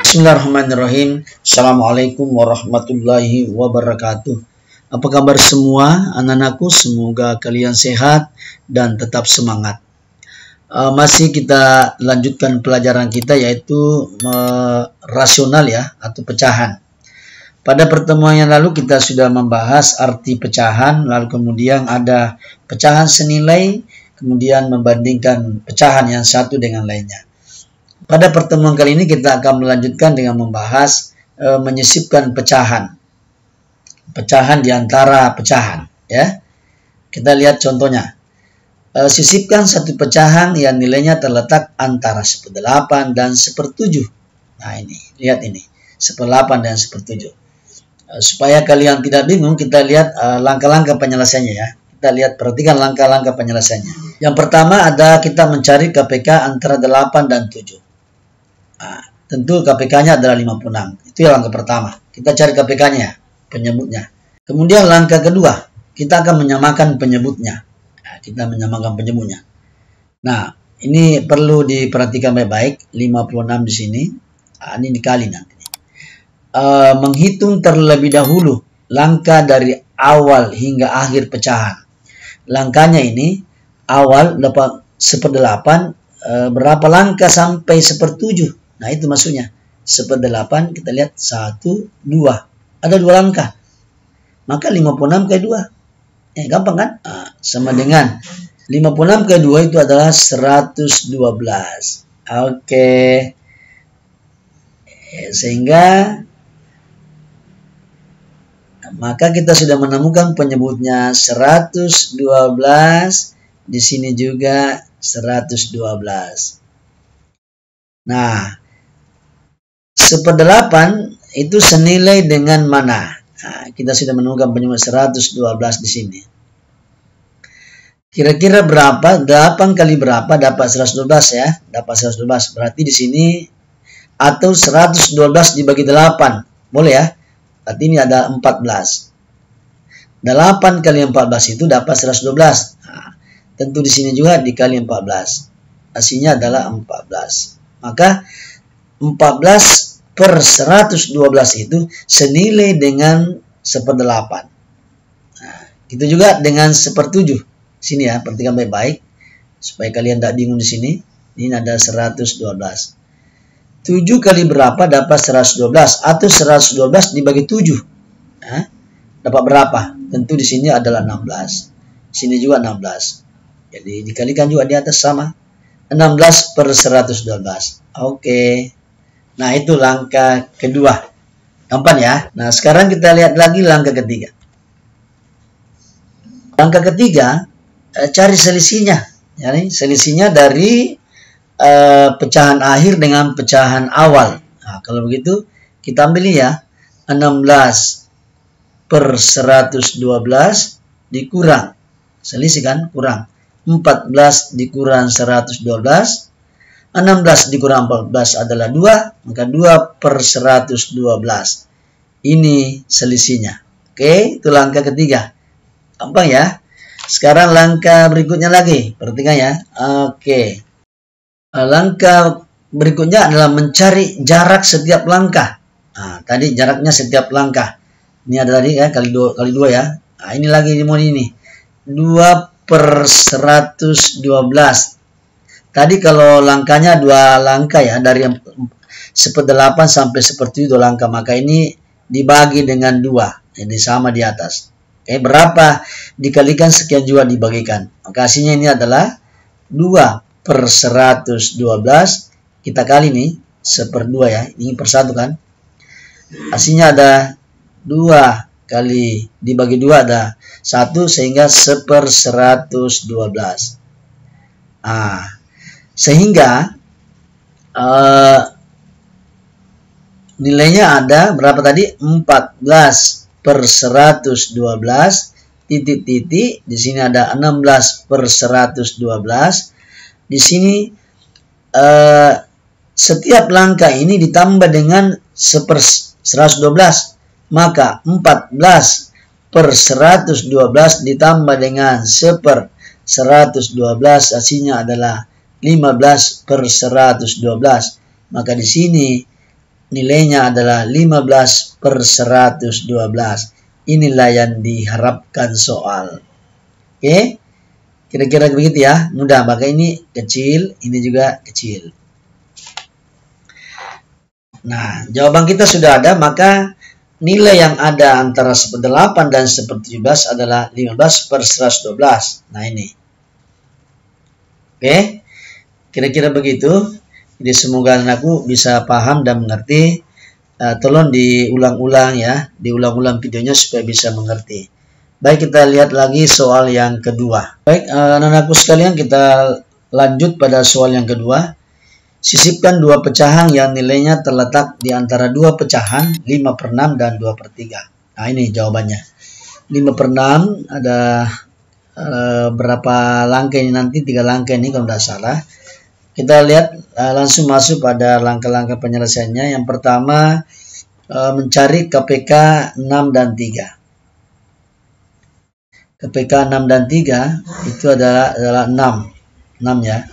Bismillahirrahmanirrahim. Assalamualaikum warahmatullahi wabarakatuh. Apa kabar semua anak-anakku? Semoga kalian sehat dan tetap semangat. Masih kita lanjutkan pelajaran kita, yaitu rasional ya, atau pecahan. Pada pertemuan yang lalu kita sudah membahas arti pecahan, lalu kemudian ada pecahan senilai, kemudian membandingkan pecahan yang satu dengan lainnya. Pada pertemuan kali ini kita akan melanjutkan dengan membahas menyisipkan pecahan. Pecahan di antara pecahan, ya. Kita lihat contohnya. Sisipkan satu pecahan yang nilainya terletak antara 1/8 dan 1/7. Nah ini, lihat ini, 1/8 dan 1/7. Supaya kalian tidak bingung, kita lihat langkah-langkah penyelesaiannya ya. Kita lihat, perhatikan langkah-langkah penyelesaiannya. Yang pertama ada kita mencari KPK antara 8 dan 7. Nah, tentu KPK-nya adalah 56. Itu yang langkah pertama. Kita cari KPK-nya, penyebutnya. Kemudian langkah kedua, kita akan menyamakan penyebutnya. Nah, kita menyamakan penyebutnya. Nah, ini perlu diperhatikan baik-baik. 56 di sini. Nah, ini dikali nanti. Menghitung terlebih dahulu langkah dari awal hingga akhir pecahan. Langkahnya ini awal 1/8, berapa langkah sampai 1/7. Nah itu maksudnya 1/8, kita lihat 1, 2. Ada 2 langkah. Maka 56 ke 2. Gampang kan? Nah, sama dengan 56 ke 2 itu adalah 112. Oke. Sehingga maka kita sudah menemukan penyebutnya 112. Di sini juga 112. Nah, 1/8 itu senilai dengan mana? Nah, kita sudah menemukan penyebut 112 di sini. Kira-kira berapa? 8 kali berapa dapat 112 ya? Dapat 112. Berarti di sini atau 112 dibagi 8. Boleh ya? Berarti ini ada 14. 8 kali 14 itu dapat 112. Nah, tentu di sini juga dikali 14. Hasilnya adalah 14. Maka 14 per 112 itu senilai dengan 1/8. Nah, itu juga dengan 1/7. Sini ya, perhatikan baik-baik supaya kalian tidak bingung di sini. Ini ada 112. 7 kali berapa dapat 112 atau 112 dibagi 7. Nah, dapat berapa? Tentu di sini adalah 16. Sini juga 16. Jadi dikalikan juga di atas sama. 16 per 112. Oke. Nah, itu langkah kedua. Gampang ya. Nah, sekarang kita lihat lagi langkah ketiga. Langkah ketiga, cari selisihnya. Yani selisihnya dari pecahan akhir dengan pecahan awal. Nah, kalau begitu kita ambil ya. 16 per 112 dikurang. Selisih kan? Kurang. 14 dikurang 112. 16 dikurang 14 adalah 2. Maka 2 per 112. Ini selisihnya. Oke, itu langkah ketiga. Gampang ya. Sekarang langkah berikutnya lagi. Perhatikan ya. Oke. Langkah berikutnya adalah mencari jarak setiap langkah. Nah, tadi jaraknya setiap langkah. Ini ada tadi ya, kali 2 ya. Nah, ini lagi mau ini. 2 per 112. Tadi kalau langkahnya 2 langkah ya, dari 1/8 sampai 1/7 langkah, maka ini dibagi dengan 2, jadi sama di atas. Oke, berapa dikalikan sekian juga dibagikan, maka hasilnya ini adalah 2 per 112. Kita kali nih 1/2 ya, ini per 1 kan, hasilnya ada 2 kali dibagi 2 ada 1, sehingga 1/112. Nah, sehingga nilainya ada berapa tadi? 14 per 112 titik-titik. Di sini ada 16 per 112. Di sini setiap langkah ini ditambah dengan 1/112. Maka 14 per 112 ditambah dengan 1/112 hasilnya adalah 15 per 112. Maka di sini nilainya adalah 15 per 112. Inilah yang diharapkan soal. Oke, kira-kira begitu ya, mudah. Maka ini kecil, ini juga kecil. Nah, jawaban kita sudah ada, maka nilai yang ada antara 8 dan 17 adalah 15 per 112. Nah, ini. Oke, kira-kira begitu. Jadi semoga anakku bisa paham dan mengerti. Tolong diulang-ulang ya, diulang-ulang videonya supaya bisa mengerti. Baik, kita lihat lagi soal yang kedua. Baik, anak-anakku sekalian, kita lanjut pada soal yang kedua. Sisipkan dua pecahan yang nilainya terletak di antara dua pecahan 5 per 6 dan 2 per 3. Nah, ini jawabannya. 5 per 6 ada berapa langkah ini nanti? 3 langkah ini kalau tidak salah. Kita lihat langsung masuk pada langkah-langkah penyelesaiannya. Yang pertama, mencari KPK 6 dan 3. KPK 6 dan 3 itu adalah 6 ya.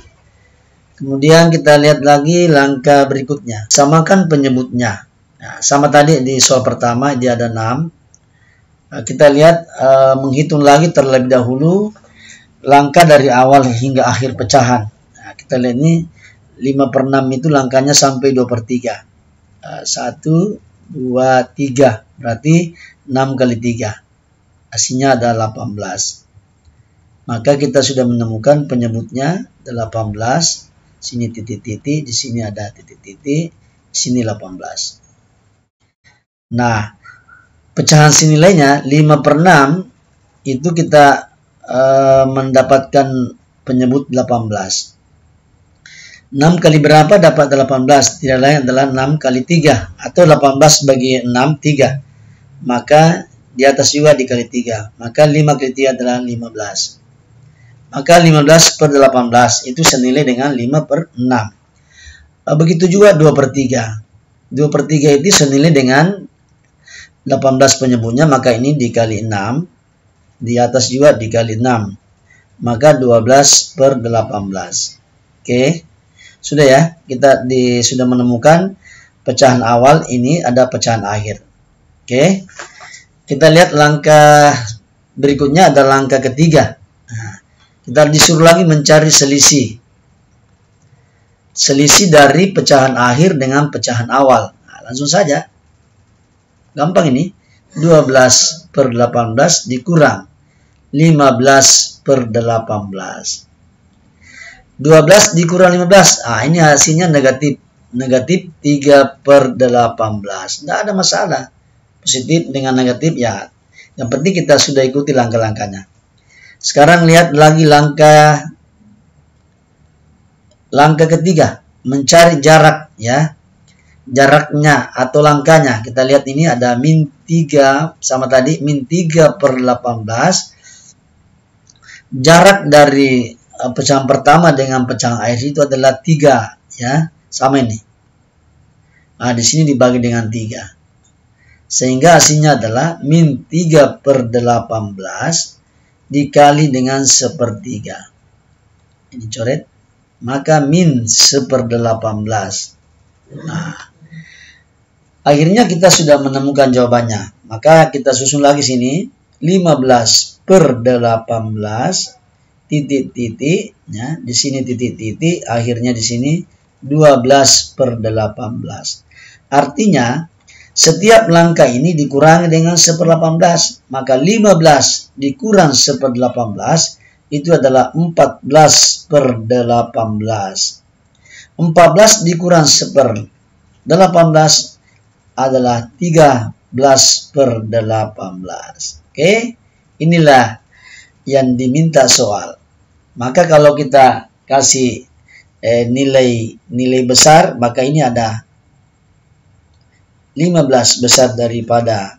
Kemudian kita lihat lagi langkah berikutnya. Samakan penyebutnya. Nah, sama tadi di soal pertama dia ada 6. Kita lihat menghitung lagi terlebih dahulu langkah dari awal hingga akhir pecahan. Nah, kita lihat ini 5 per 6 itu langkahnya sampai 2 per 3. 1, 2, 3. Berarti 6 kali 3. Hasilnya ada 18. Maka kita sudah menemukan penyebutnya 18. Sini titik-titik, di sini ada titik-titik, di sini 18. Nah, pecahan senilainya 5 per 6 itu kita mendapatkan penyebut 18. 6 kali berapa dapat 18? Tidak lain adalah 6 kali 3 atau 18 bagi 6, 3. Maka di atas juga dikali 3. Maka 5 kali 3 adalah 15. Maka 15 per 18 itu senilai dengan 5 per 6. Begitu juga 2 per 3. 2 per 3 itu senilai dengan 18 penyebutnya, maka ini dikali 6. Di atas juga dikali 6. Maka 12 per 18. Oke. Sudah ya, kita sudah menemukan pecahan awal, ini ada pecahan akhir. Oke. Kita lihat langkah berikutnya ada langkah ketiga. Nah, kita disuruh lagi mencari selisih. Selisih dari pecahan akhir dengan pecahan awal. Nah, langsung saja. Gampang ini. 12 per 18 dikurang 15 per 18. 12 dikurang 15. Ah, ini hasilnya negatif. Negatif 3 per 18. Tidak ada masalah. Positif dengan negatif ya. Yang penting kita sudah ikuti langkah-langkahnya. Sekarang lihat lagi langkah ketiga. Mencari jarak ya. Jaraknya atau langkahnya. Kita lihat ini ada min 3 sama tadi. Min 3 per 18. Jarak dari pecahan pertama dengan pecahan akhir itu adalah 3 ya, sama ini. Nah, di sini dibagi dengan 3. Sehingga hasilnya adalah min 3 per 18 dikali dengan 1/3. Ini coret. Maka min 1/18. Nah, akhirnya kita sudah menemukan jawabannya. Maka kita susun lagi sini. 15 per 18 titik-titik, ya, di sini titik-titik, akhirnya di sini 12 per 18. Artinya, setiap langkah ini dikurangi dengan 1/18, maka 15 dikurang 1/18 itu adalah 14 per 18. 14 dikurang 1/18 adalah 13 per 18. Oke, inilah yang diminta soal. Maka kalau kita kasih nilai besar, maka ini ada 15 besar daripada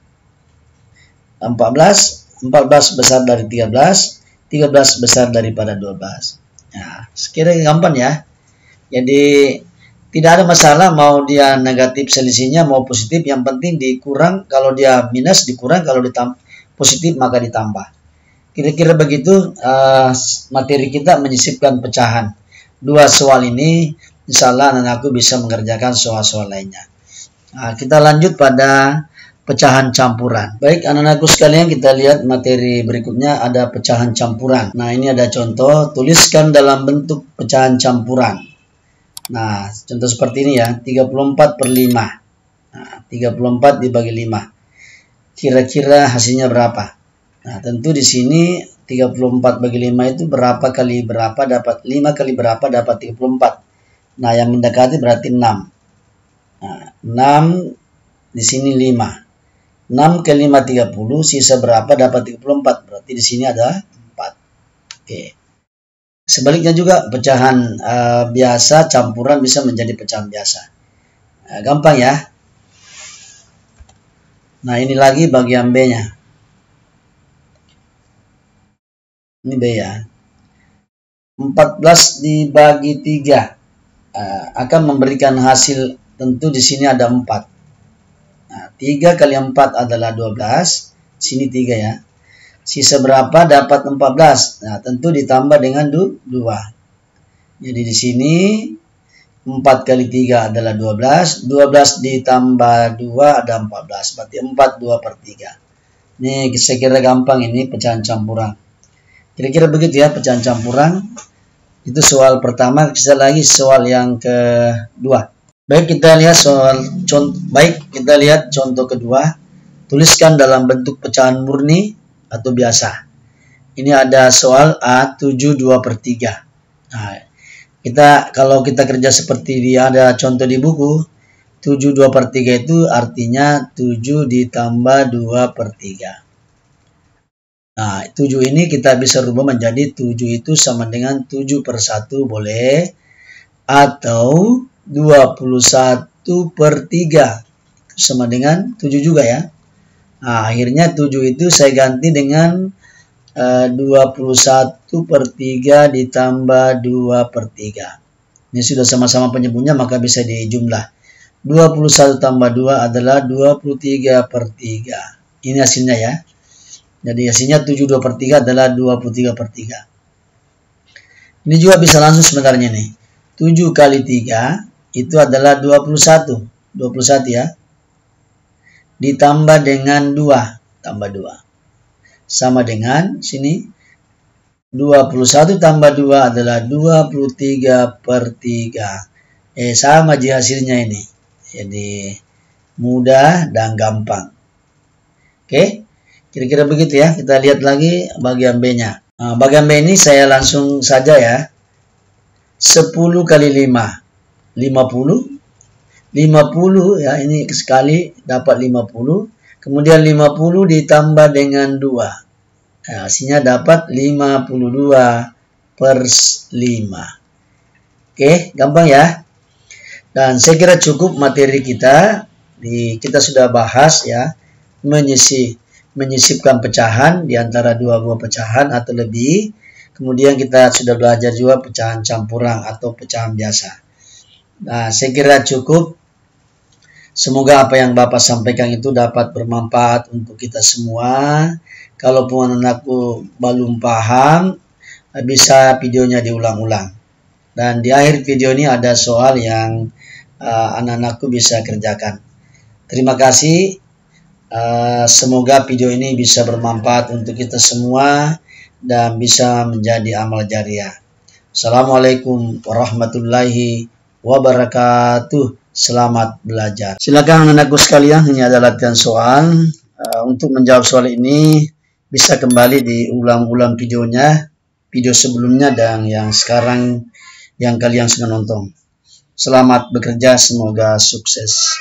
14, 14 besar dari 13, 13 besar daripada 12. Nah, sekiranya gampang ya. Jadi tidak ada masalah mau dia negatif selisihnya mau positif, yang penting dikurang, kalau dia minus dikurang, kalau positif maka ditambah. Kira-kira begitu materi kita menyisipkan pecahan. dua soal ini, insya Allah anak-anakku bisa mengerjakan soal-soal lainnya. Nah, kita lanjut pada pecahan campuran. Baik anak-anakku sekalian, kita lihat materi berikutnya ada pecahan campuran. Nah ini ada contoh, tuliskan dalam bentuk pecahan campuran. Nah contoh seperti ini ya, 34/5. Nah 34 dibagi 5. Kira-kira hasilnya berapa? Nah tentu di sini 34 bagi 5 itu berapa kali berapa dapat 5 kali berapa dapat 34. Nah yang mendekati berarti 6. Nah 6 di sini 5. 6 kali 5 30, sisa berapa dapat 34. Berarti di sini ada 4. Oke. Sebaliknya juga pecahan biasa campuran bisa menjadi pecahan biasa. Nah, gampang ya. Nah ini lagi bagian B-nya. Ini B ya. 14 dibagi 3 akan memberikan hasil, tentu di sini ada 4. Nah, 3 kali 4 adalah 12. Sini 3 ya. Sisa berapa dapat 14. Nah, tentu ditambah dengan 2. Jadi di sini 4 kali 3 adalah 12. 12 ditambah 2 ada 14. Berarti 4 2/3. Ini saya kira gampang ini pecahan campuran. Kira-kira begitu ya pecahan campuran. Itu soal pertama. Kita lagi soal yang kedua. Baik kita lihat contoh kedua. Tuliskan dalam bentuk pecahan murni atau biasa. Ini ada soal A 7 2/3. Nah, kalau kita kerja seperti ada contoh di buku, 7 2/3 itu artinya 7 ditambah 2/3. Nah, 7 ini kita bisa rubah menjadi 7 itu sama dengan 7/1 boleh, atau 21/3 sama dengan 7 juga ya. Nah, akhirnya 7 itu saya ganti dengan 21/3 ditambah 2/3. Ini sudah sama-sama penyebutnya maka bisa dijumlah. 21 tambah 2 adalah 23/3. Ini hasilnya ya. Jadi hasilnya 7 2/3 adalah 23/3. Ini juga bisa langsung sebenarnya nih. 7 kali 3 itu adalah 21. 21 ya. Ditambah dengan 2. Tambah 2. Sama dengan sini. 21 tambah 2 adalah 23/3. Sama aja hasilnya ini. Jadi mudah dan gampang. Oke. Kira-kira begitu ya. Kita lihat lagi bagian B-nya. Nah, bagian B ini saya langsung saja ya. 10 kali 5. 50. 50 ya, ini sekali dapat 50. Kemudian 50 ditambah dengan 2. Nah, hasilnya dapat 52/5. Oke, gampang ya. Dan saya kira cukup materi kita. Kita sudah bahas ya, menyisipkan pecahan di antara dua buah pecahan atau lebih. Kemudian kita sudah belajar juga pecahan campuran atau pecahan biasa. Nah, saya kira cukup. Semoga apa yang Bapak sampaikan itu dapat bermanfaat untuk kita semua. Kalaupun anakku belum paham, bisa videonya diulang-ulang. Dan di akhir video ini ada soal yang anak-anakku bisa kerjakan. Terima kasih. Semoga video ini bisa bermanfaat untuk kita semua dan bisa menjadi amal jariah. Assalamualaikum warahmatullahi wabarakatuh. Selamat belajar. Silakan anak-anakku sekalian, ini adalah latihan soal. Untuk menjawab soal ini bisa kembali diulang-ulang videonya, video sebelumnya dan yang sekarang yang kalian sedang nonton. Selamat bekerja, semoga sukses.